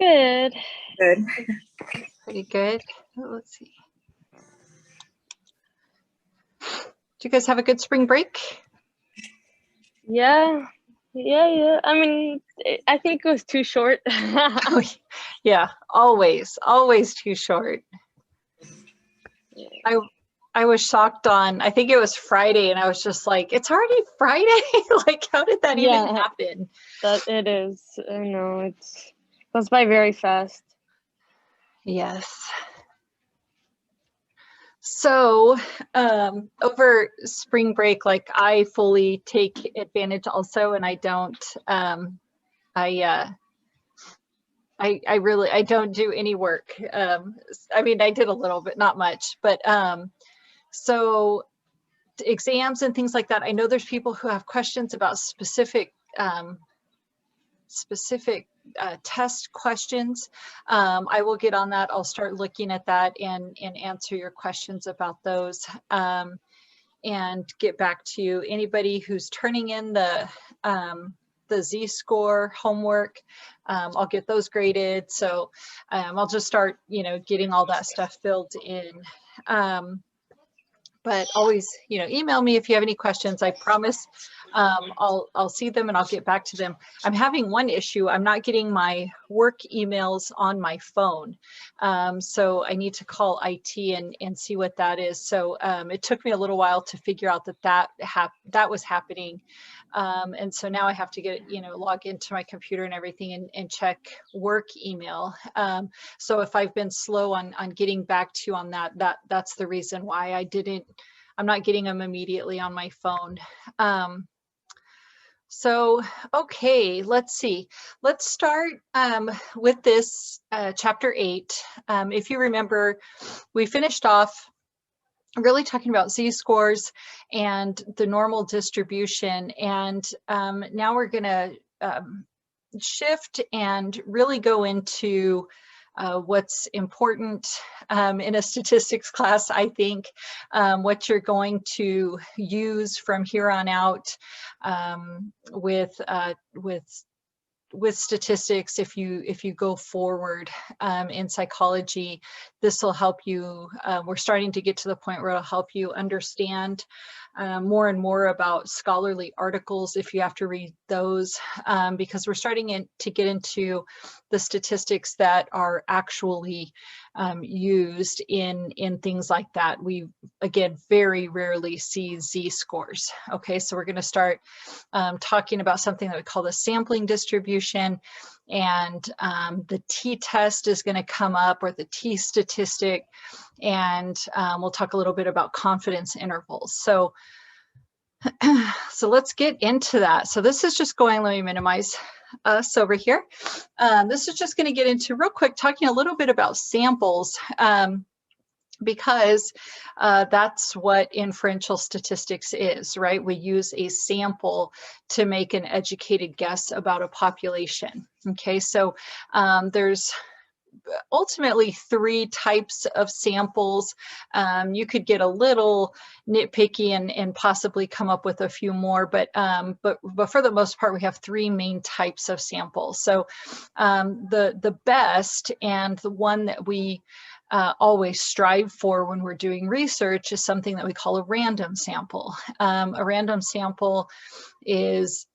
Good. Good. Pretty good. Let's see. Did you guys have a good spring break? Yeah. I mean, I think it was too short. Yeah, always too short. I was shocked I think it was Friday, and I was just like, it's already Friday? Like, how did that even happen? That it is. I know, it goes by very fast. Yes. So over spring break, like I fully take advantage also, and I don't, I don't do any work. I mean, I did a little bit, not much, but so exams and things like that. I know there's people who have questions about specific test questions. I will get on that. I'll start looking at that and answer your questions about those and get back to you. Anybody who's turning in the Z-score homework, I'll get those graded. So I'll just start, getting all that stuff filled in. But always, email me if you have any questions. I promise I'll see them and I'll get back to them. I'm having one issue. I'm not getting my work emails on my phone. So I need to call IT and see what that is. So it took me a little while to figure out that was happening. And so now I have to get, log into my computer and everything and check work email. So if I've been slow on getting back to you on that's the reason why I'm not getting them immediately on my phone. So, okay, let's see. Let's start with this chapter 8. If you remember, we finished off really talking about Z-scores and the normal distribution. And now we're going to shift and really go into what's important in a statistics class, I think, what you're going to use from here on out with statistics. If you go forward in psychology, this will help you. We're starting to get to the point where it'll help you understand more and more about scholarly articles if you have to read those, because we're starting to get into the statistics that are actually used in things like that. We, again, very rarely see Z-scores. Okay, so we're going to start talking about something that we call the sampling distribution, and the t-test is going to come up, or the t-statistic, and we'll talk a little bit about confidence intervals. So let's get into that. So this is just going, let me minimize us over here. This is just going to get into real quick talking a little bit about samples, because that's what inferential statistics is, right? We use a sample to make an educated guess about a population. Okay, so there's ultimately 3 types of samples. You could get a little nitpicky and possibly come up with a few more, but for the most part, we have 3 main types of samples. So the best, and the one that we always strive for when we're doing research, is something that we call a random sample. A random sample is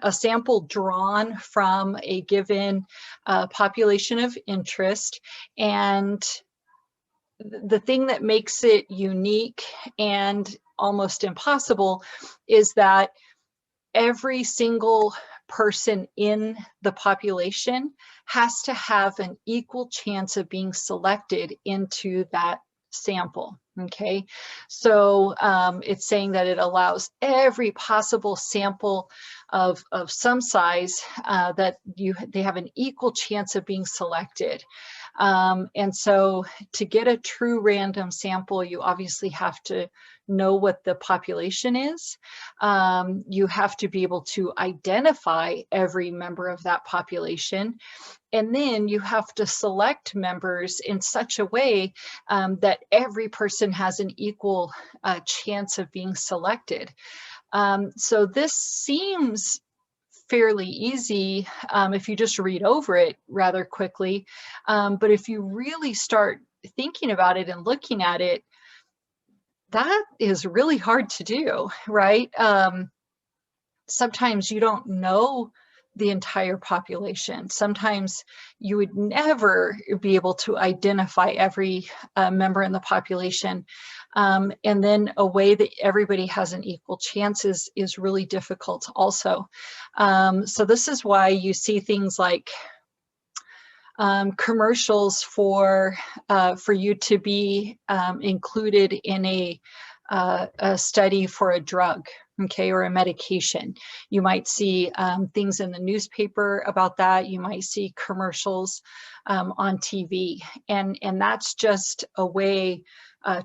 a sample drawn from a given population of interest, and the thing that makes it unique and almost impossible is that every single person in the population has to have an equal chance of being selected into that sample. Okay, so it's saying that it allows every possible sample of some size that they have an equal chance of being selected. And so to get a true random sample, you obviously have to know what the population is. You have to be able to identify every member of that population. And then you have to select members in such a way that every person has an equal chance of being selected. So this seems fairly easy if you just read over it rather quickly. But if you really start thinking about it and looking at it, that is really hard to do, right? Sometimes you don't know the entire population. Sometimes you would never be able to identify every member in the population. And then a way that everybody has an equal chance is really difficult also. So this is why you see things like commercials for you to be included in a study for a drug, okay, or a medication. You might see things in the newspaper about that. You might see commercials on TV, and that's just a way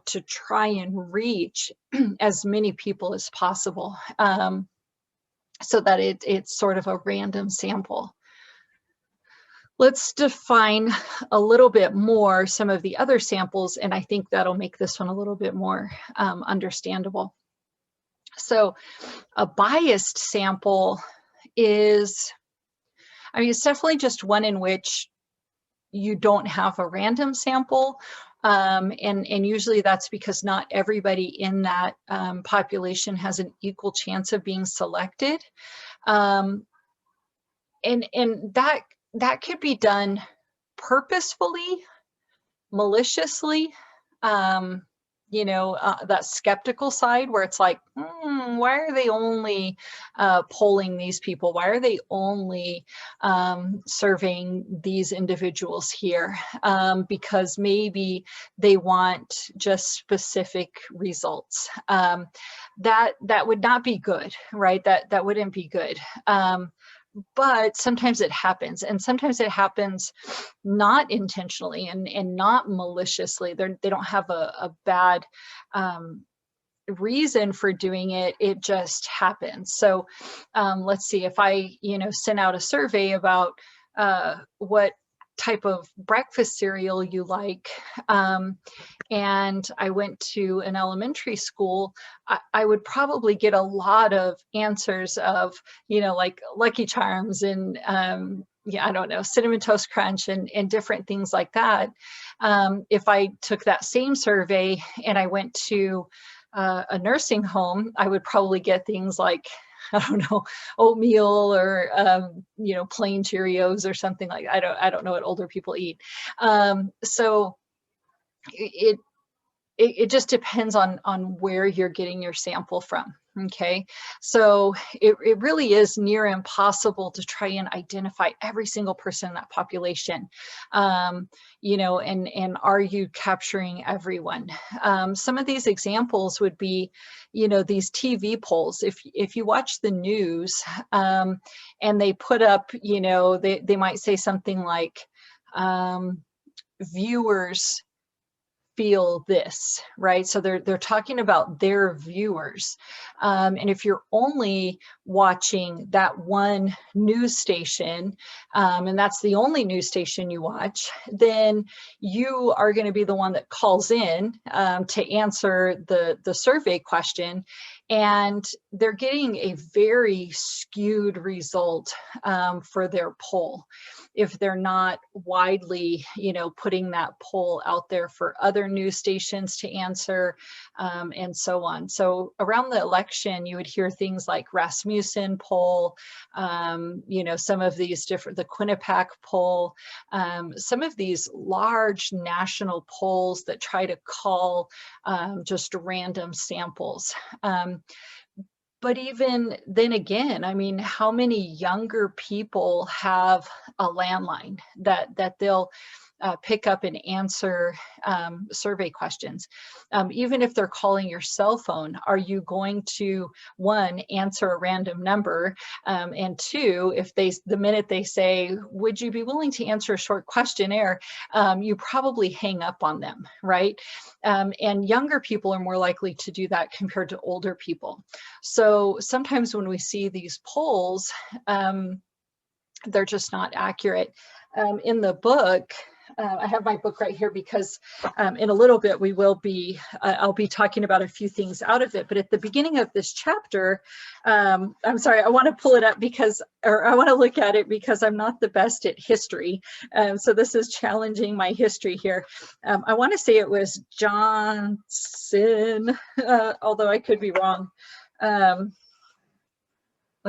to try and reach as many people as possible, so that it's sort of a random sample. Let's define a little bit more some of the other samples, and I think that'll make this one a little bit more understandable. So a biased sample is, I mean, it's definitely just one in which you don't have a random sample. And usually that's because not everybody in that population has an equal chance of being selected. And that could be done purposefully, maliciously, that skeptical side where it's like, why are they only polling these people? Why are they only surveying these individuals here? Because maybe they want just specific results. That would not be good, right? That wouldn't be good. But sometimes it happens, and sometimes it happens not intentionally and not maliciously. They don't have a bad reason for doing it. It just happens. So let's see, if I sent out a survey about what type of breakfast cereal you like, and I went to an elementary school, I would probably get a lot of answers of, like Lucky Charms and I don't know, Cinnamon Toast Crunch and different things like that. If I took that same survey and I went to a nursing home, I would probably get things like, I don't know, oatmeal or plain Cheerios or something like that. I don't know what older people eat. So it just depends on where you're getting your sample from. Okay, so it really is near impossible to try and identify every single person in that population, and are you capturing everyone? Some of these examples would be, these TV polls. If you watch the news and they put up, they might say something like, viewers feel this, right? So they're talking about their viewers. And if you're only watching that one news station, and that's the only news station you watch, then you are going to be the one that calls in to answer the survey question. And they're getting a very skewed result for their poll if they're not widely, putting that poll out there for other news stations to answer, and so on. So around the election, you would hear things like Rasmussen poll, some of these different, the Quinnipiac poll, some of these large national polls that try to call just random samples. But even then again, I mean, how many younger people have a landline that they'll pick up and answer survey questions? Even if they're calling your cell phone, are you going to, one, answer a random number, and two, if the minute they say, would you be willing to answer a short questionnaire, you probably hang up on them, right? And younger people are more likely to do that compared to older people. So sometimes when we see these polls, they're just not accurate. In the book, I have my book right here because in a little bit we will be, I'll be talking about a few things out of it. But at the beginning of this chapter, I'm sorry, I want to pull it up because, or I want to look at it because I'm not the best at history. So this is challenging my history here. I want to say it was Johnson, although I could be wrong. Let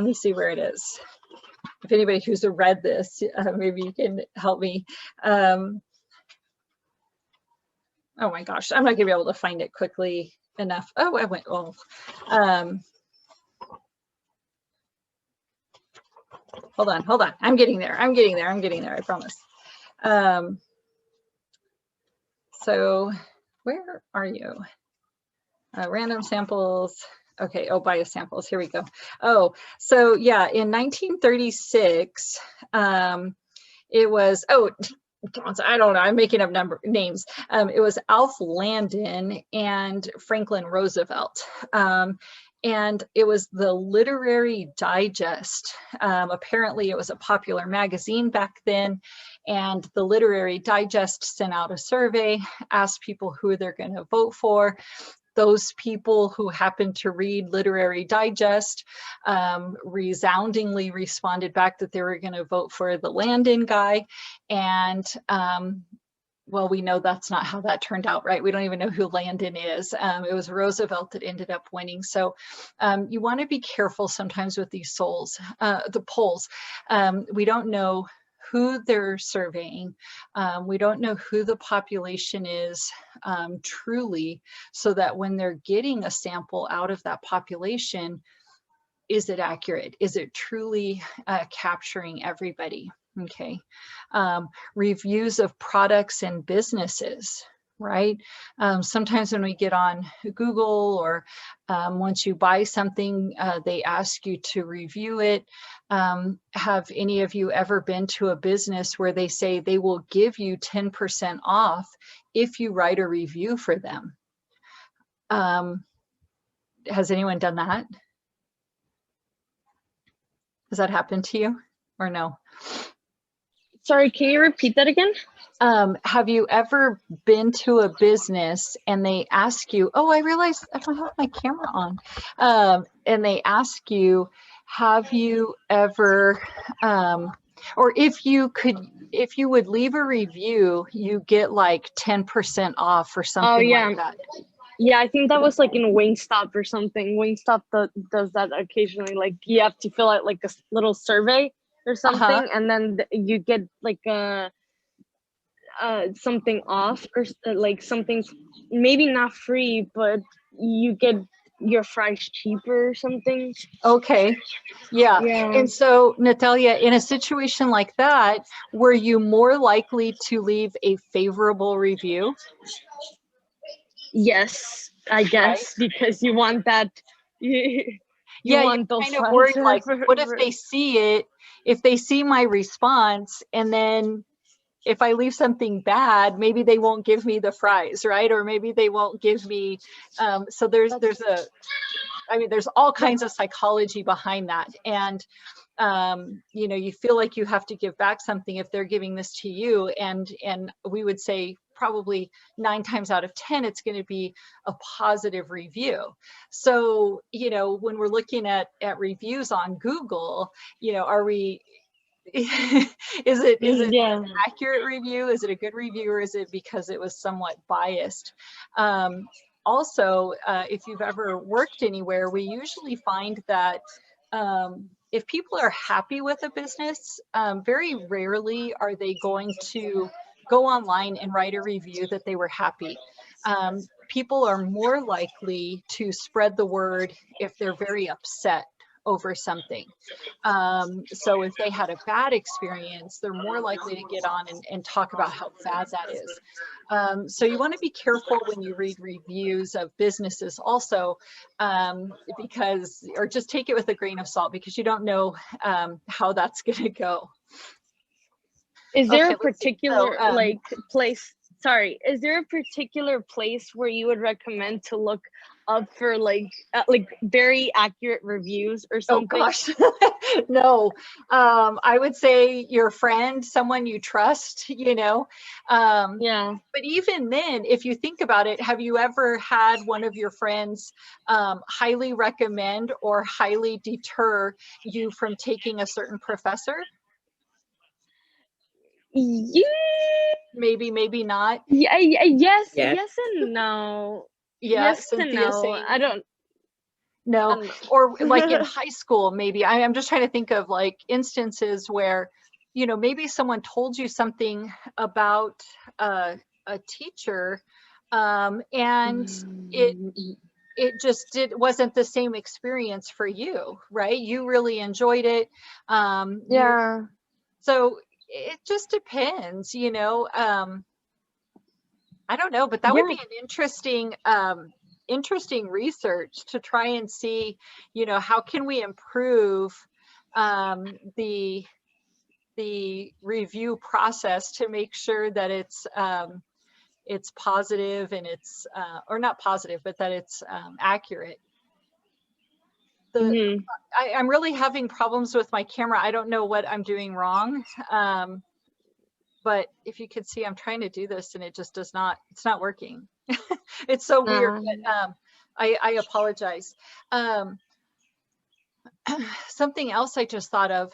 me see where it is. If anybody who's read this, maybe you can help me. Oh my gosh, I'm not gonna be able to find it quickly enough. Oh, I went, oh. Hold on. I'm getting there, I promise. So where are you? Random samples. Okay, oh, bias samples, here we go. Oh, so yeah, in 1936, it was, oh, I don't know, I'm making up names. It was Alf Landon and Franklin Roosevelt. And it was the Literary Digest. Apparently it was a popular magazine back then, and the Literary Digest sent out a survey, asked people who they're going to vote for. Those people who happened to read Literary Digest resoundingly responded back that they were going to vote for the Landon guy. And well, we know that's not how that turned out, right? We don't even know who Landon is. It was Roosevelt that ended up winning. So you want to be careful sometimes with these the polls. We don't know who they're surveying. We don't know who the population is truly, so that when they're getting a sample out of that population, is it accurate? Is it truly capturing everybody? Okay. Reviews of products and businesses, right? Sometimes when we get on Google, or once you buy something, they ask you to review it. Have any of you ever been to a business where they say they will give you 10% off if you write a review for them? Has anyone done that? Has that happened to you or no? Sorry, can you repeat that again? Have you ever been to a business and they ask you, oh, I realized I don't have my camera on. And they ask you, have you ever, or if you would leave a review, you get like 10% off or something like that. Yeah, I think that was like in Wingstop or something. Wingstop does that occasionally. Like you have to fill out like a little survey or something, and then you get like something off, or like something, maybe not free, but you get your fries cheaper or something. Okay. Yeah. And so, Natalia, in a situation like that, were you more likely to leave a favorable review? Yes, I guess, right? Because you want that. You want those kind of worried, like, what if they see it? If they see my response, and then if I leave something bad, maybe they won't give me the fries, right? Or maybe they won't give me. So there's all kinds of psychology behind that, and you feel like you have to give back something if they're giving this to you, and we would say probably 9 times out of 10 it's going to be a positive review. So when we're looking at reviews on Google, are we is it an accurate review? Is it a good review, or is it because it was somewhat biased? Also, if you've ever worked anywhere, we usually find that if people are happy with a business, very rarely are they going to go online and write a review that they were happy. People are more likely to spread the word if they're very upset over something. So if they had a bad experience, they're more likely to get on and talk about how bad that is. So you want to be careful when you read reviews of businesses also, because, or just take it with a grain of salt, because you don't know how that's going to go. Is there a particular place? Sorry, is there a particular place where you would recommend to look up for like very accurate reviews or Oh something? gosh, no. I would say your friend, someone you trust, you know. Yeah. But even then, if you think about it, have you ever had one of your friends highly recommend or highly deter you from taking a certain professor? Yeah. Maybe, maybe not. Yeah. Yes. Yes. Yes and no. Yeah, Yes and Cynthia no. saying I don't. I no. don't Or like in know. high school, maybe. I'm just trying to think of like instances where, you know, maybe someone told you something about a teacher, and it just wasn't the same experience for you, right? You really enjoyed it. You Yeah. so it just depends, you know. I don't know, but that would Yeah. be an interesting interesting research to try and see, you know, how can we improve the review process to make sure that it's positive and it's or not positive, but that it's accurate. The Hmm. I'm really having problems with my camera. I don't know what I'm doing wrong. But if you could see, I'm trying to do this and it just does not, it's not working. It's so weird, but I apologize. Um, something else I just thought of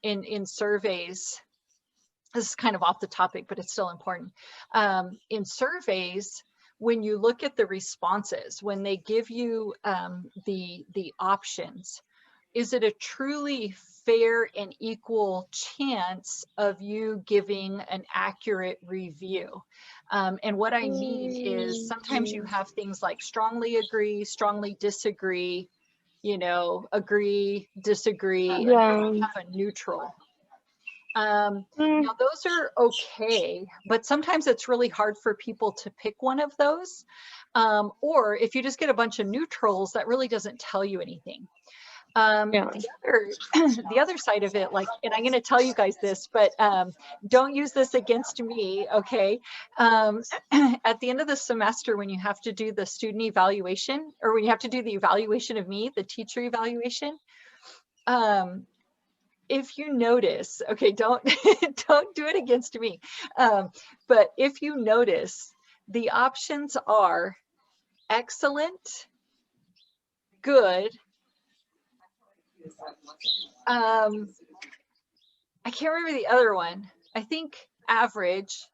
in surveys, this is kind of off the topic, but it's still important. In surveys, when you look at the responses, when they give you the options, is it a truly fair and equal chance of you giving an accurate review? And what I mean is sometimes you have things like strongly agree, strongly disagree, you know, agree, disagree, and then Yeah. you have a neutral. Mm. Now those are okay, but sometimes it's really hard for people to pick one of those. Or if you just get a bunch of neutrals, that really doesn't tell you anything. Yeah. The other side of it, like, and I'm going to tell you guys this, but don't use this against me, okay? At the end of the semester, when you have to do the student evaluation, or when you have to do the evaluation of me, the teacher evaluation, if you notice, okay, don't don't do it against me, but if you notice, the options are excellent, good, I can't remember the other one. I think average,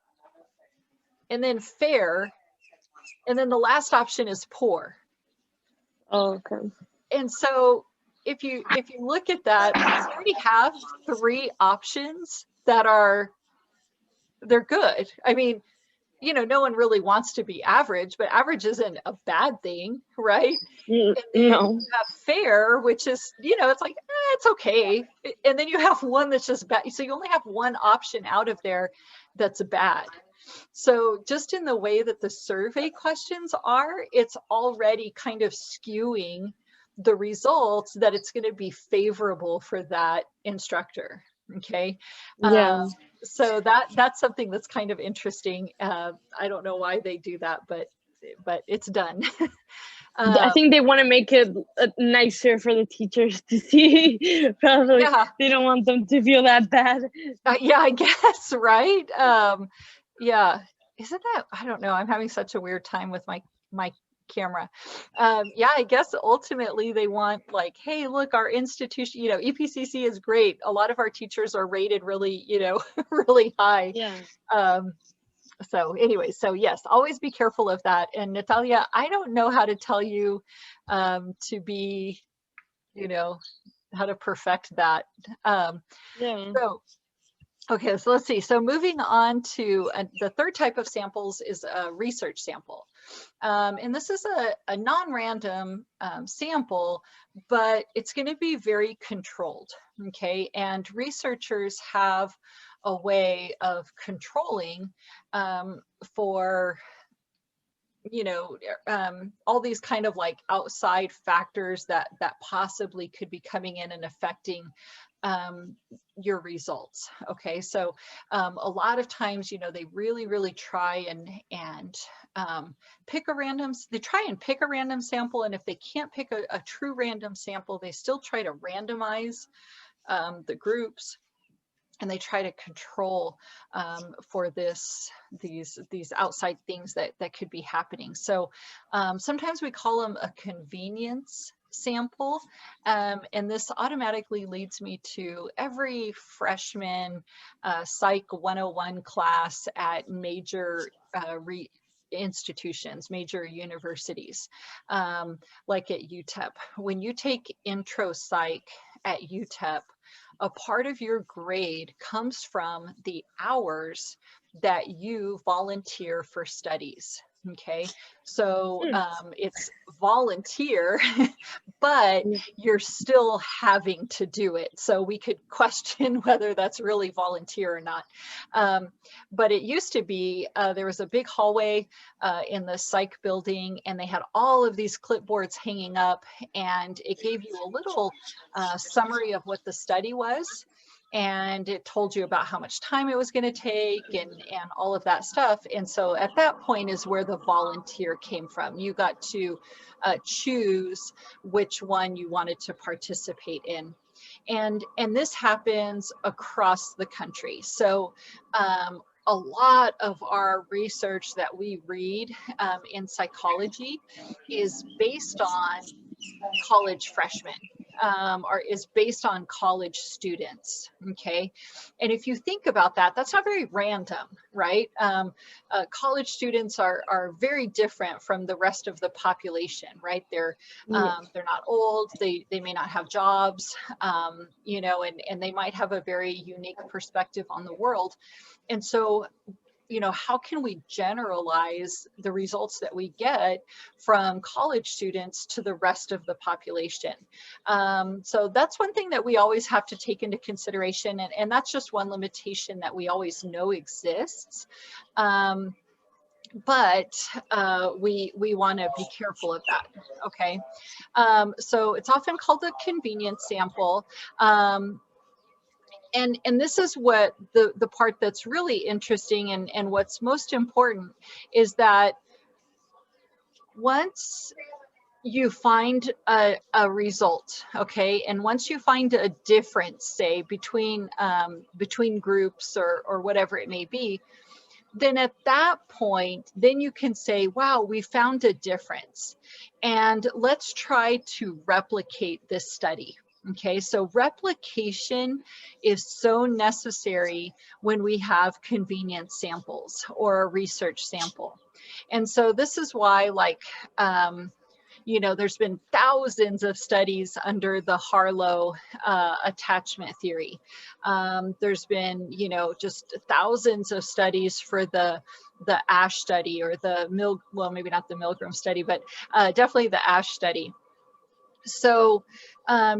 and then fair, and then the last option is poor. Oh, okay. And so if you look at that, you already have 3 options that are, they're good. I mean, you know, no one really wants to be average, but average isn't a bad thing, right? And then No. you have fair, which is, you know, it's like, it's okay. And then you have one that's just bad. So you only have one option out of there that's bad. So just in the way that the survey questions are, it's already kind of skewing the results that it's going to be favorable for that instructor. Okay. Yeah. So that's something that's kind of interesting. I don't know why they do that, but it's done. I think they want to make it nicer for the teachers to see. Probably Yeah, they don't want them to feel that bad. yeah, I guess, right? Yeah, isn't that, I don't know. I'm having such a weird time with my camera. Yeah, I guess ultimately they want like, hey, look, our institution, you know, EPCC is great. A lot of our teachers are rated really, you know, really high. Yeah. So anyway, so yes, always be careful of that. And Natalia, I don't know how to tell you to be, you know, how to perfect that. Yeah. So okay, so let's see. So moving on to the third type of samples is a research sample. And this is a non-random sample, but it's going to be very controlled, okay? And researchers have a way of controlling for, you know, all these kind of like outside factors that possibly could be coming in and affecting your results. Okay, so a lot of times, you know, they really try and pick a random, they try and pick a random sample, and if they can't pick a true random sample, they still try to randomize the groups, and they try to control for these outside things that could be happening. So sometimes we call them a convenience sample, and this automatically leads me to every freshman Psych 101 class at major institutions, major universities, like at UTEP. When you take intro psych at UTEP, a part of your grade comes from the hours that you volunteer for studies. Okay, so it's volunteer, but you're still having to do it. So we could question whether that's really volunteer or not. But it used to be, there was a big hallway in the psych building, and they had all of these clipboards hanging up, and it gave you a little summary of what the study was. And it told you about how much time it was going to take and all of that stuff. And so at that point is where the volunteer came from. You got to choose which one you wanted to participate in. And this happens across the country. So a lot of our research that we read in psychology is based on college freshmen, or is based on college students. Okay, and if you think about that, that's not very random, right? College students are very different from the rest of the population, right? They're not old, they may not have jobs, you know, and they might have a very unique perspective on the world. And so, you know, how can we generalize the results that we get from college students to the rest of the population? So that's one thing that we always have to take into consideration, and that's just one limitation that we always know exists. But we want to be careful of that. Okay, so it's often called a convenience sample. And this is what the part that's really interesting and what's most important is that once you find a result, okay, and once you find a difference, say between groups or whatever it may be, then at that point, then you can say, wow, we found a difference, and let's try to replicate this study. Okay, so replication is so necessary when we have convenience samples or a research sample. And so this is why, like, you know, there's been thousands of studies under the Harlow attachment theory. There's been, you know, just thousands of studies for the ASH study, or well, maybe not the Milgram study, but definitely the ASH study. So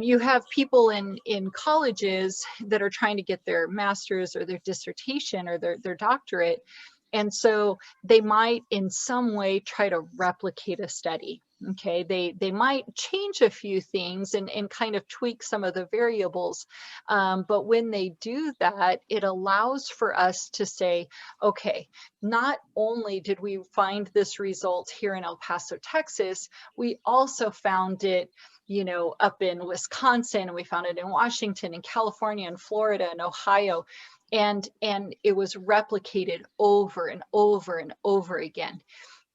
you have people in colleges that are trying to get their master's or their dissertation or their doctorate. And so they might in some way try to replicate a study. Okay, they might change a few things and kind of tweak some of the variables. But when they do that, it allows for us to say, okay, not only did we find this result here in El Paso, Texas, we also found it, you know, up in Wisconsin, and we found it in Washington and California and Florida and Ohio. And it was replicated over and over and over again.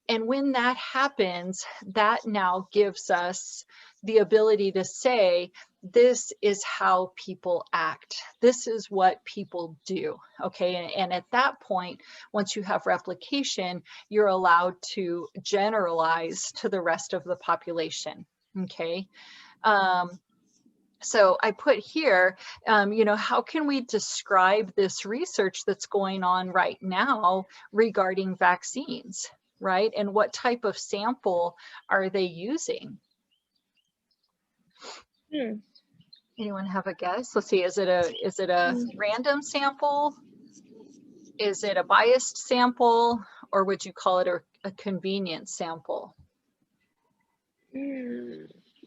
And when that happens, that now gives us the ability to say, this is how people act. This is what people do. Okay, and at that point, once you have replication, you're allowed to generalize to the rest of the population. Okay. So I put here, you know, how can we describe this research that's going on right now regarding vaccines, right? And what type of sample are they using? Anyone have a guess? Let's see, is it a random sample? Is it a biased sample? Or would you call it a convenience sample?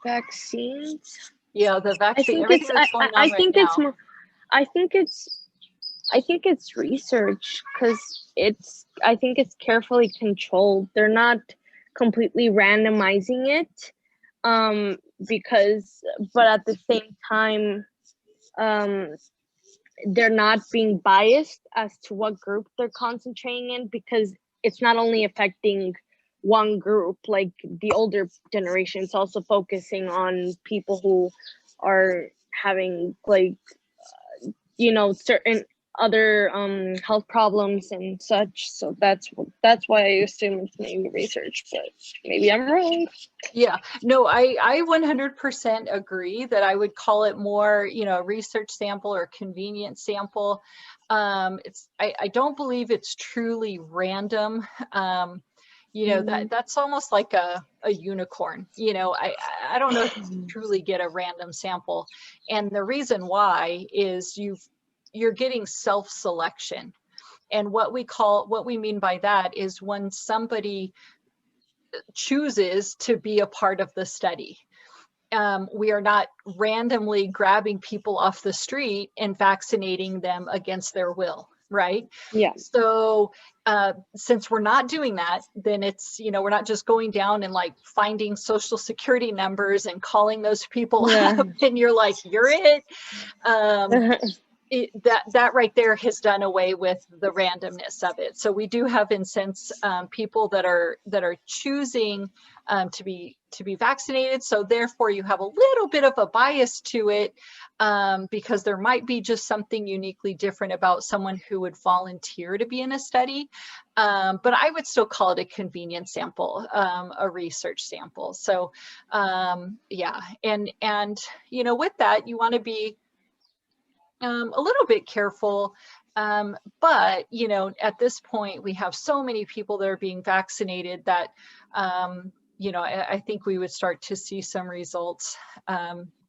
Vaccines? Yeah, the I vaccine, think everything it's that's going on I right think it's now. more I think it's research, because I think it's carefully controlled. They're not completely randomizing it, because but at the same time, um they're not being biased as to what group they're concentrating in, because it's not only affecting one group like the older generation, it's also focusing on people who are having like certain other health problems and such. So that's why I assume it's maybe research, but maybe I'm wrong. Yeah, no, I 100% agree that I would call it more, a research sample or convenience sample. I don't believe it's truly random. That's almost like a unicorn. I don't know if you truly get a random sample. And the reason why is you're getting self-selection. And what we mean by that is when somebody chooses to be a part of the study. We are not randomly grabbing people off the street and vaccinating them against their will, right? Yeah. So since we're not doing that, then it's, we're not just going down and like finding social security numbers and calling those people up and you're like, you're it. That right there has done away with the randomness of it. So we do have, in sense, people that are choosing to be vaccinated. So therefore, you have a little bit of a bias to it because there might be just something uniquely different about someone who would volunteer to be in a study. But I would still call it a convenience sample, a research sample. So yeah, and with that, you want to be a little bit careful. But, at this point, we have so many people that are being vaccinated that, I think we would start to see some results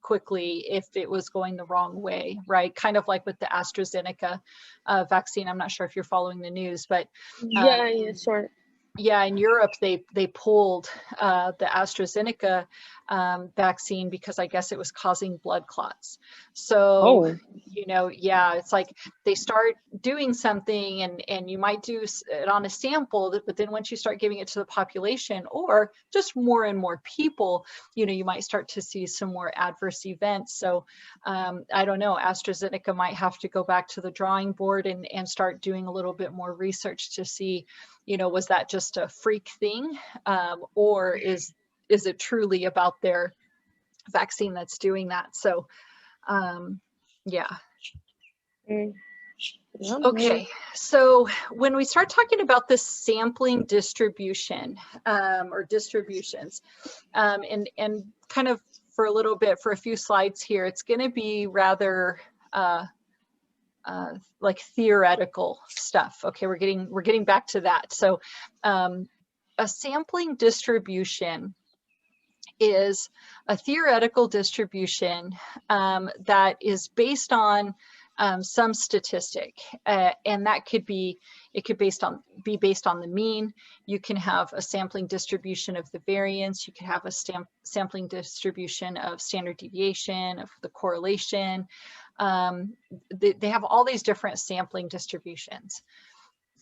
quickly if it was going the wrong way, right? Kind of like with the AstraZeneca vaccine. I'm not sure if you're following the news, but yeah, sure. yeah, in Europe, they pulled the AstraZeneca vaccine because I guess it was causing blood clots. So, yeah, it's like they start doing something and you might do it on a sample, but then once you start giving it to the population or just more and more people, you might start to see some more adverse events. So I don't know, AstraZeneca might have to go back to the drawing board and start doing a little bit more research to see, was that just a freak thing, or is it truly about their vaccine that's doing that? So, yeah. Okay, so when we start talking about the sampling distribution or distributions, and kind of for a few slides here, it's going to be rather like theoretical stuff. Okay, we're getting back to that. So a sampling distribution is a theoretical distribution that is based on some statistic, and that could be based on the mean. You can have a sampling distribution of the variance. You can have a sampling distribution of standard deviation, of the correlation. They have all these different sampling distributions.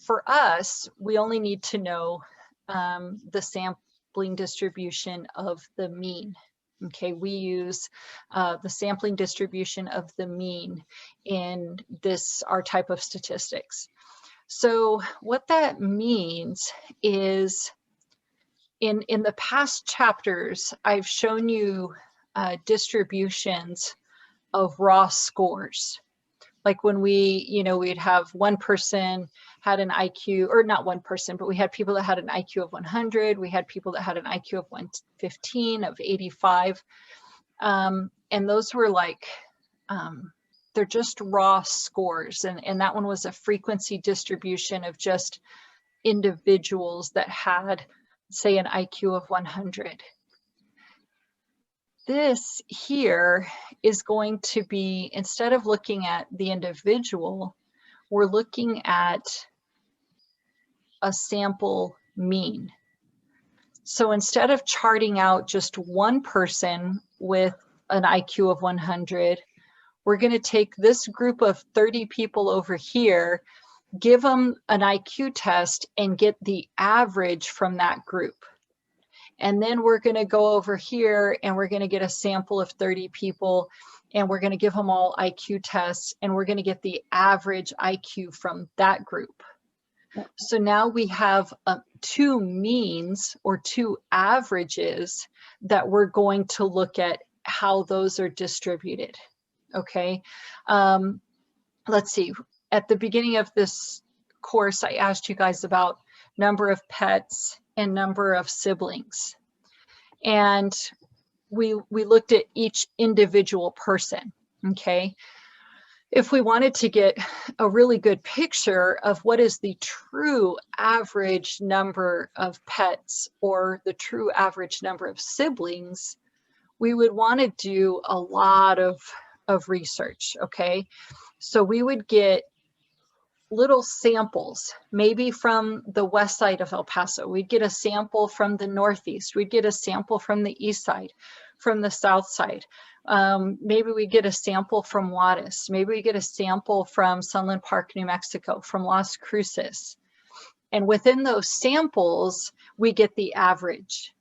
For us, we only need to know the sampling distribution of the mean. Okay, we use the sampling distribution of the mean in our type of statistics. So what that means is in the past chapters, I've shown you distributions of raw scores. Like when we'd have one person had an IQ, or not one person, but we had people that had an IQ of 100. We had people that had an IQ of 115, of 85. And those were like, they're just raw scores. And that one was a frequency distribution of just individuals that had, say, an IQ of 100. This here is going to be, instead of looking at the individual, we're looking at a sample mean. So instead of charting out just one person with an IQ of 100. We're going to take this group of 30 people over here, give them an IQ test and get the average from that group. And then we're going to go over here and we're going to get a sample of 30 people and we're going to give them all IQ tests and we're going to get the average IQ from that group. So now we have two means or two averages that we're going to look at how those are distributed. Okay. Let's see. At the beginning of this course, I asked you guys about number of pets and number of siblings. And we looked at each individual person, okay? If we wanted to get a really good picture of what is the true average number of pets or the true average number of siblings, we would want to do a lot of research, okay? So we would get little samples, maybe from the west side of El Paso. We'd get a sample from the northeast. We'd get a sample from the east side, from the south side. Maybe we get a sample from Juarez. Maybe we get a sample from Sunland Park, New Mexico, from Las Cruces. And within those samples, we get the average.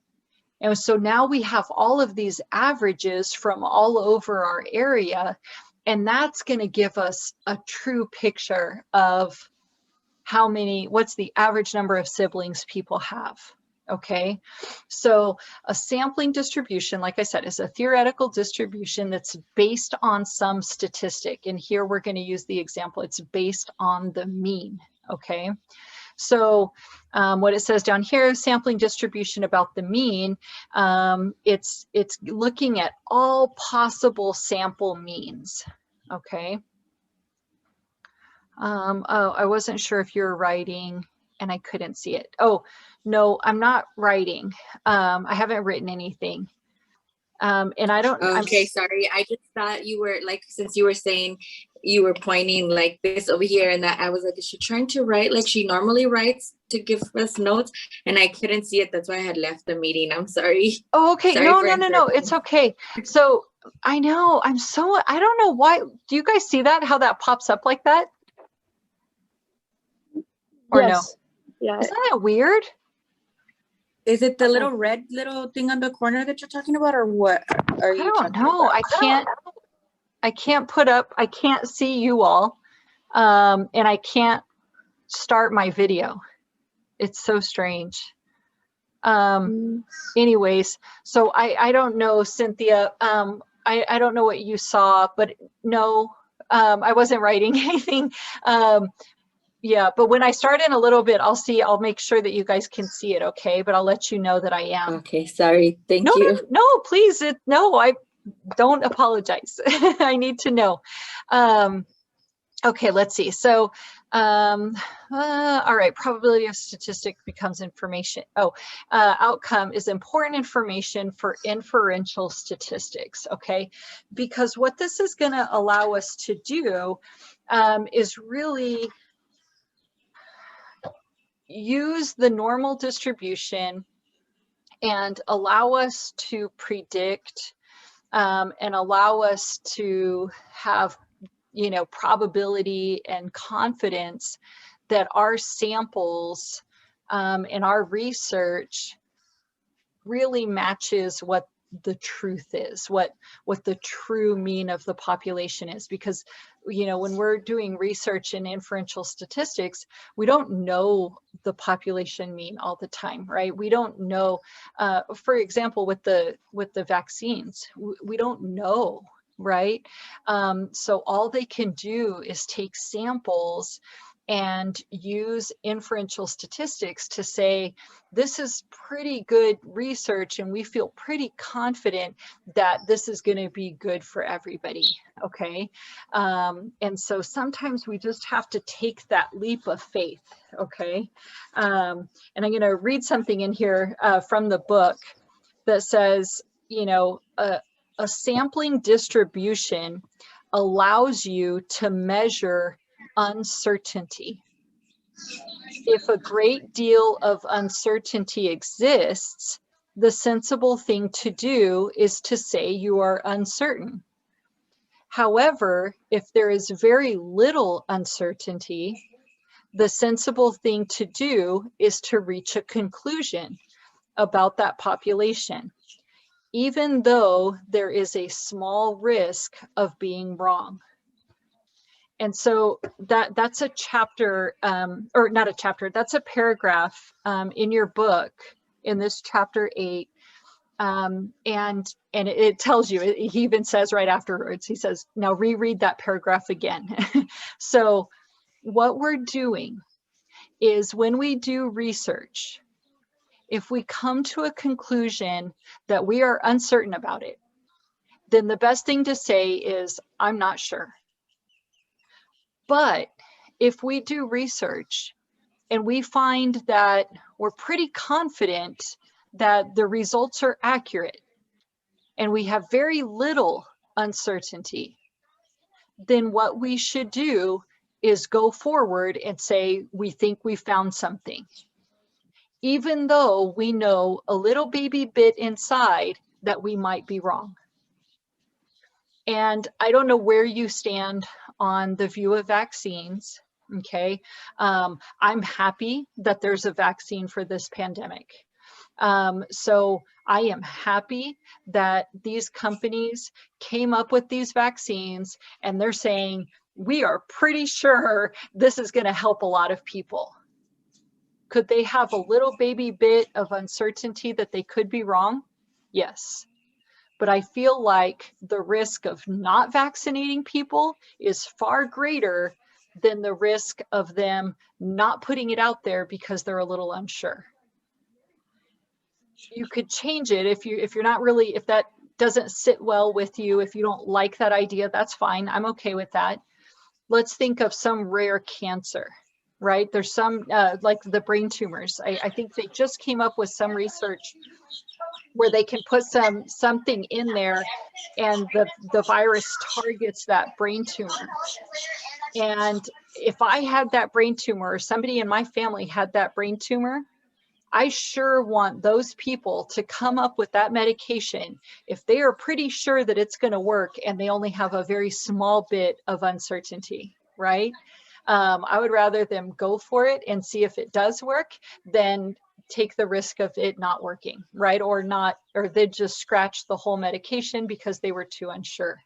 And so now we have all of these averages from all over our area. And that's going to give us a true picture of what's the average number of siblings people have. Okay, so a sampling distribution, like I said, is a theoretical distribution that's based on some statistic. And here we're going to use the example, it's based on the mean. Okay, so what it says down here, sampling distribution about the mean, it's looking at all possible sample means. Okay. Oh, I wasn't sure if you were writing and I couldn't see it. Oh, no, I'm not writing. I haven't written anything. And I don't. Okay, sorry. I just thought you were like, since you were saying you were pointing like this over here and that, I was like, is she trying to write like she normally writes to give us notes? And I couldn't see it. That's why I had left the meeting. I'm sorry. Oh, okay. Sorry No. It's okay. So I know I don't know why. Do you guys see that? How that pops up like that? Or Yes. no? Yeah. Isn't that weird? Is it the little red little thing on the corner that you're talking about, or what are you I don't talking know. about? I can't see you all. And I can't start my video. It's so strange. Anyways, so I don't know, Cynthia. I don't know what you saw, but no, I wasn't writing anything. Yeah, but when I start in a little bit, I'll make sure that you guys can see it, okay? But I'll let you know that I am. Okay, sorry. Thank you. No, please. I don't apologize. I need to know. Okay, let's see. So, all right, probability of statistic becomes information. Outcome is important information for inferential statistics, okay? Because what this is going to allow us to do is really use the normal distribution and allow us to predict and allow us to have, probability and confidence that our samples and our research really matches what the truth is, what the true mean of the population is. Because, when we're doing research in inferential statistics, we don't know the population mean all the time, right? We don't know, for example, with the vaccines, we don't know, right? So all they can do is take samples and use inferential statistics to say, this is pretty good research and we feel pretty confident that this is going to be good for everybody, okay? And so sometimes we just have to take that leap of faith, okay? And I'm going to read something in here from the book that says, a sampling distribution allows you to measure uncertainty. If a great deal of uncertainty exists, the sensible thing to do is to say you are uncertain. However, if there is very little uncertainty, the sensible thing to do is to reach a conclusion about that population, even though there is a small risk of being wrong. And so that's a chapter, or not a chapter, that's a paragraph in your book, in this chapter 8. And it tells you, he even says right afterwards, he says, now reread that paragraph again. So what we're doing is when we do research, if we come to a conclusion that we are uncertain about it, then the best thing to say is, I'm not sure. But if we do research and we find that we're pretty confident that the results are accurate and we have very little uncertainty, then what we should do is go forward and say, we think we found something, even though we know a little baby bit inside that we might be wrong. And I don't know where you stand on the view of vaccines, okay? I'm happy that there's a vaccine for this pandemic. So I am happy that these companies came up with these vaccines and they're saying, we are pretty sure this is going to help a lot of people. Could they have a little baby bit of uncertainty that they could be wrong? Yes. But I feel like the risk of not vaccinating people is far greater than the risk of them not putting it out there because they're a little unsure. You could change it if you're not really, if that doesn't sit well with you, if you don't like that idea, that's fine. I'm okay with that. Let's think of some rare cancer, right? There's some like the brain tumors. I think they just came up with some research where they can put something in there and the virus targets that brain tumor. And if I had that brain tumor or somebody in my family had that brain tumor, I sure want those people to come up with that medication if they are pretty sure that it's going to work and they only have a very small bit of uncertainty, right? I would rather them go for it and see if it does work than take the risk of it not working, right? Or they just scratch the whole medication because they were too unsure.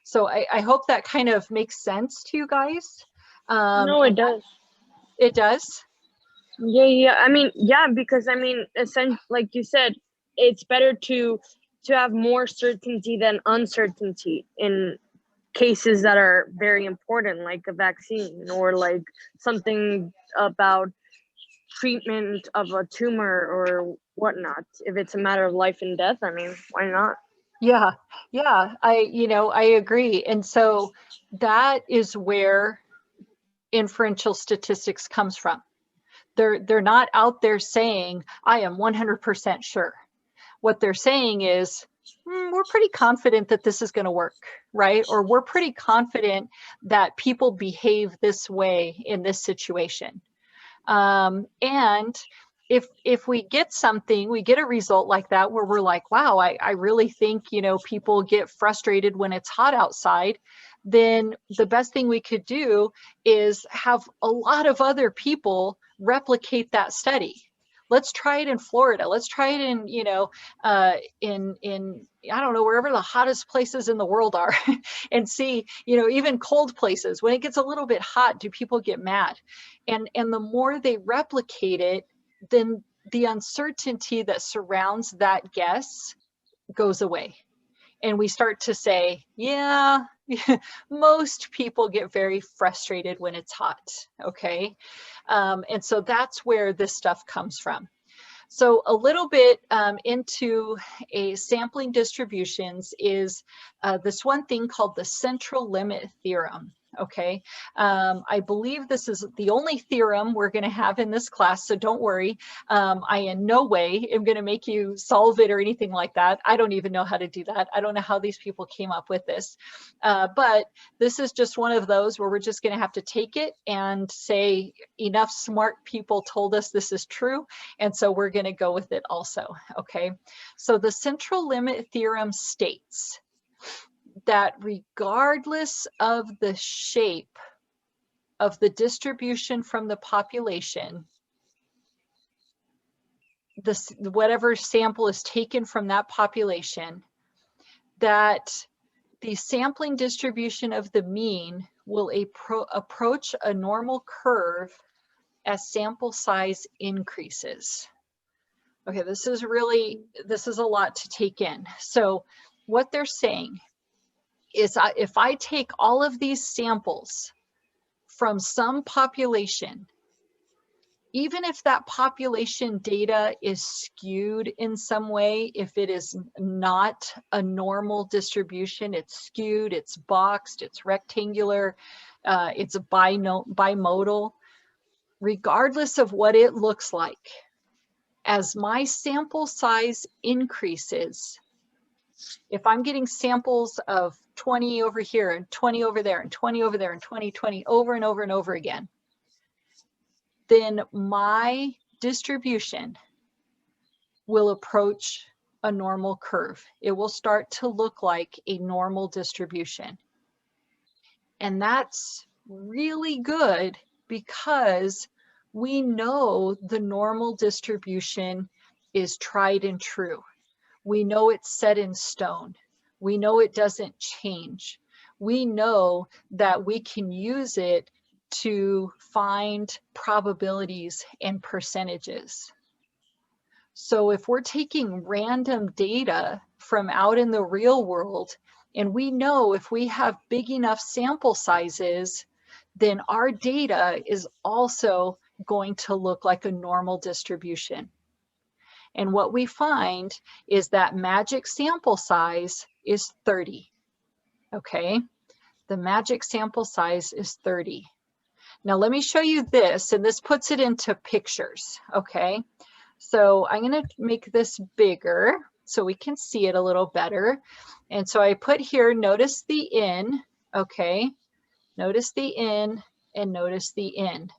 So I hope that kind of makes sense to you guys. No, it does. It does? Yeah. I mean, yeah, because I mean, essentially, like you said, it's better to have more certainty than uncertainty in cases that are very important, like a vaccine or like something about treatment of a tumor or whatnot. If it's a matter of life and death, I mean, why not? Yeah, I agree. And so that is where inferential statistics comes from. They're not out there saying, I am 100% sure. What they're saying is, we're pretty confident that this is going to work, right? Or we're pretty confident that people behave this way in this situation. And if we get something, we get a result like that where we're like, wow, I really think, people get frustrated when it's hot outside, then the best thing we could do is have a lot of other people replicate that study. Let's try it in Florida. Let's try it in, in I don't know, wherever the hottest places in the world are and see, even cold places. When it gets a little bit hot, do people get mad? And the more they replicate it, then the uncertainty that surrounds that guess goes away. And we start to say, yeah, most people get very frustrated when it's hot, okay? And so that's where this stuff comes from. So a little bit into a sampling distributions is this one thing called the central limit theorem, okay? I believe this is the only theorem we're going to have in this class, so don't worry. I in no way am going to make you solve it or anything like that. I don't even know how to do that. I don't know how these people came up with this. But this is just one of those where we're just going to have to take it and say enough smart people told us this is true, and so we're going to go with it also, okay? So the central limit theorem states that regardless of the shape of the distribution from the population, whatever sample is taken from that population, that the sampling distribution of the mean will approach a normal curve as sample size increases. Okay, this is a lot to take in. So what they're saying is if I take all of these samples from some population, even if that population data is skewed in some way, if it is not a normal distribution, it's skewed, it's boxed, it's rectangular, it's a bimodal, regardless of what it looks like, as my sample size increases, if I'm getting samples of 20 over here and 20 over there and 20 over there and 20 over and over and over again, then my distribution will approach a normal curve. It will start to look like a normal distribution. And that's really good because we know the normal distribution is tried and true. We know it's set in stone. We know it doesn't change. We know that we can use it to find probabilities and percentages. So if we're taking random data from out in the real world, and we know if we have big enough sample sizes, then our data is also going to look like a normal distribution. And what we find is that magic sample size is 30, okay? The magic sample size is 30. Now let me show you this, and this puts it into pictures, okay? So I'm gonna make this bigger so we can see it a little better. And so I put here, notice the in, okay? Notice the in and notice the in.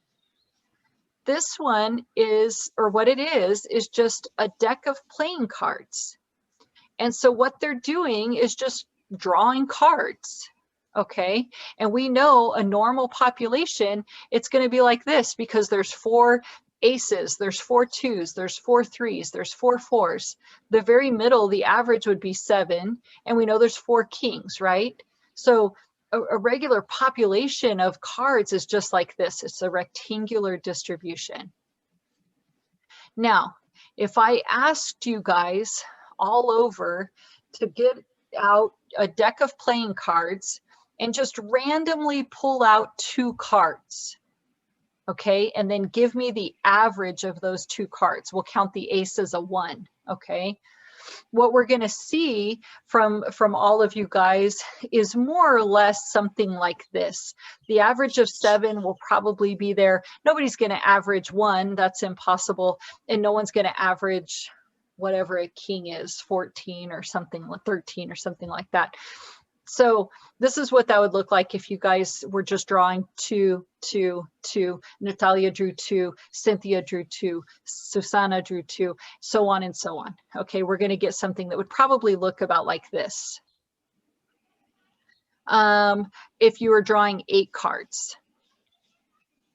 This one is, or what it is just a deck of playing cards. And so what they're doing is just drawing cards, okay? And we know a normal population, it's gonna be like this because there's 4 aces, there's 4 twos, there's 4 threes, there's 4 fours. The very middle, the average would be 7, and we know there's 4 kings, right? So a regular population of cards is just like this. It's a rectangular distribution. Now, if I asked you guys all over to get out a deck of playing cards and just randomly pull out 2 cards, okay, and then give me the average of those 2 cards. We'll count the ace as a 1, okay? What we're going to see from all of you guys is more or less something like this. The average of 7 will probably be there. Nobody's going to average 1, that's impossible. And no one's going to average whatever a king is, 14 or something, 13 or something like that. So this is what that would look like if you guys were just drawing 2, 2, 2, Natalia drew 2, Cynthia drew 2, Susanna drew 2, so on and so on. Okay, we're going to get something that would probably look about like this. If you were drawing 8 cards,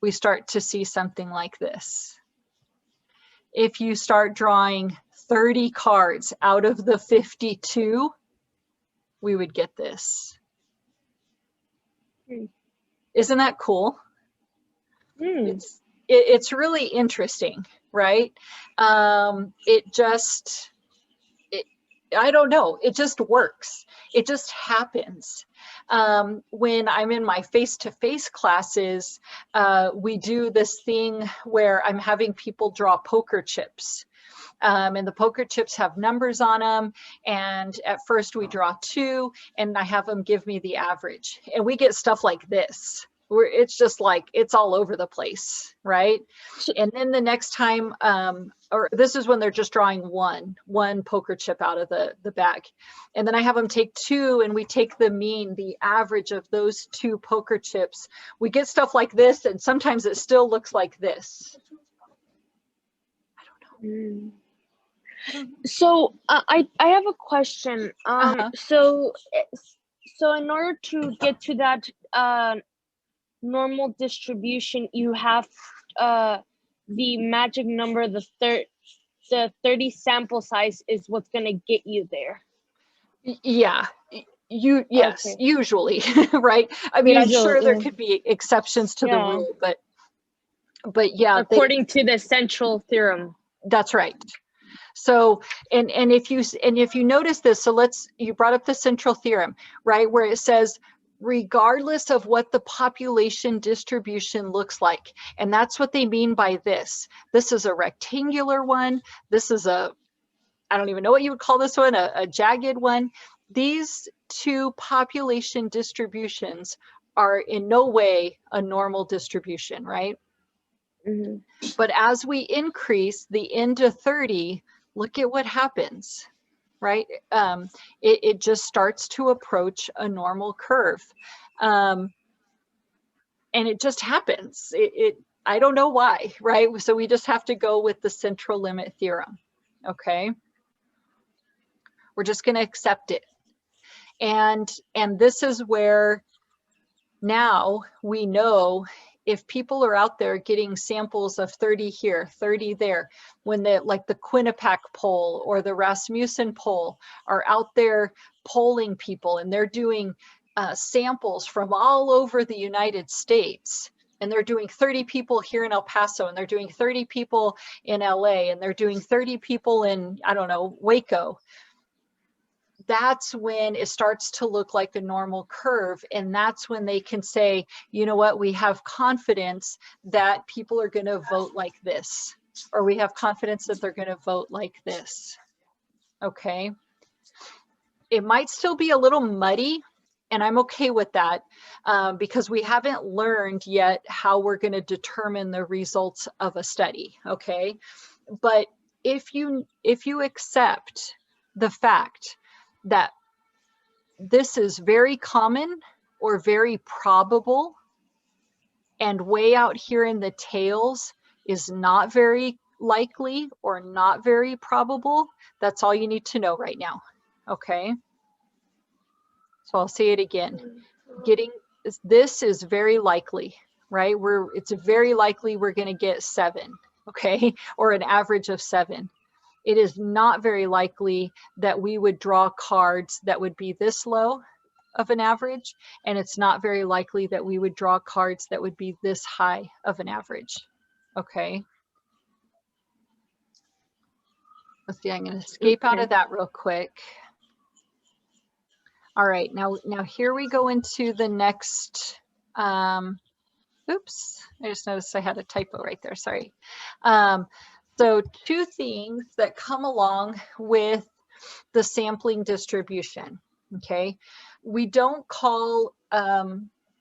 we start to see something like this. If you start drawing 30 cards out of the 52, we would get this. Isn't that cool? It's really interesting, right? I don't know, it just works. It just happens. when I'm in my face-to-face classes, we do this thing where I'm having people draw poker chips. And the poker chips have numbers on them. And at first we draw 2 and I have them give me the average. And we get stuff like this, where it's just like, it's all over the place, right? And then the next time, or this is when they're just drawing one poker chip out of the bag. And then I have them take 2 and we take the mean, the average of those 2 poker chips. We get stuff like this, and sometimes it still looks like this. I don't know. So I have a question. So in order to get to that normal distribution, you have the magic number, the 30 sample size is what's gonna get you there. Yeah. Yes, Okay. usually, right? I mean, Usually, I'm sure there yeah. could be exceptions to the Yeah. rule, but yeah, According to the central theorem. that's right. So, and if you notice this, so you brought up the central theorem, right? Where it says, regardless of what the population distribution looks like. And that's what they mean by this. This is a rectangular one. This is I don't even know what you would call this one, a jagged one. These 2 population distributions are in no way a normal distribution, right? Mm-hmm. But as we increase the n to 30, look at what happens, right? It just starts to approach a normal curve. And it just happens. I don't know why, right? So we just have to go with the central limit theorem, okay? We're just going to accept it. And this is where now we know if people are out there getting samples of 30 here, 30 there, when like the Quinnipiac poll or the Rasmussen poll are out there polling people, and they're doing samples from all over the United States, and they're doing 30 people here in El Paso, and they're doing 30 people in LA, and they're doing 30 people in, I don't know, Waco. That's when it starts to look like a normal curve. And that's when they can say, you know what, we have confidence that people are going to vote like this, or we have confidence that they're going to vote like this. Okay. It might still be a little muddy, and I'm okay with that because we haven't learned yet how we're going to determine the results of a study. Okay. But if you accept the fact that this is very common or very probable, and way out here in the tails is not very likely or not very probable, that's all you need to know right now. Okay. So I'll say it again. This is very likely, right? It's very likely we're going to get 7, okay, or an average of 7. It is not very likely that we would draw cards that would be this low of an average, and it's not very likely that we would draw cards that would be this high of an average. Okay. Let's see, I'm going to escape out of that real quick. All right, now here we go into the next, oops, I just noticed I had a typo right there, sorry. So 2 things that come along with the sampling distribution, okay? We don't call,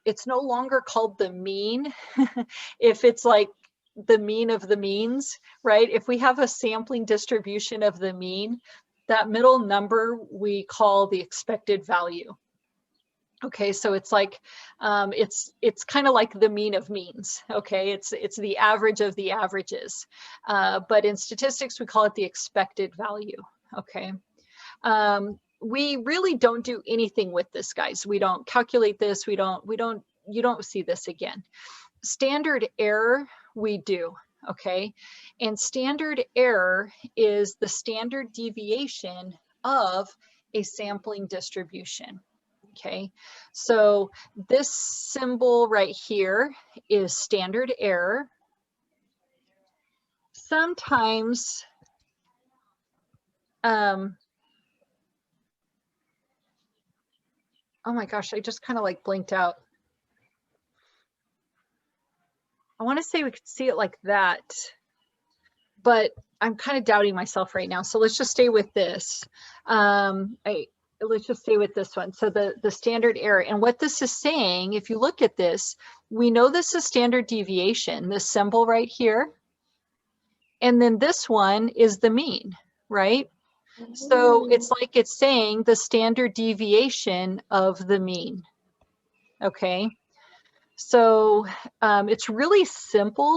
it's no longer called the mean if it's like the mean of the means, right? If we have a sampling distribution of the mean, that middle number we call the expected value. Okay, so it's like, it's kind of like the mean of means, okay? It's the average of the averages. But in statistics, we call it the expected value, okay? We really don't do anything with this, guys. We don't calculate this, you don't see this again. Standard error, we do, okay? And standard error is the standard deviation of a sampling distribution. Okay, so this symbol right here is standard error. Sometimes oh my gosh, I just kind of like blinked out. I want to say we could see it like that, but I'm kind of doubting myself right now. So let's just stay with this. Let's just stay with this one. So the standard error, and what this is saying, if you look at this, we know this is standard deviation, this symbol right here. And then this one is the mean, right? So it's like it's saying the standard deviation of the mean. Okay. So it's really simple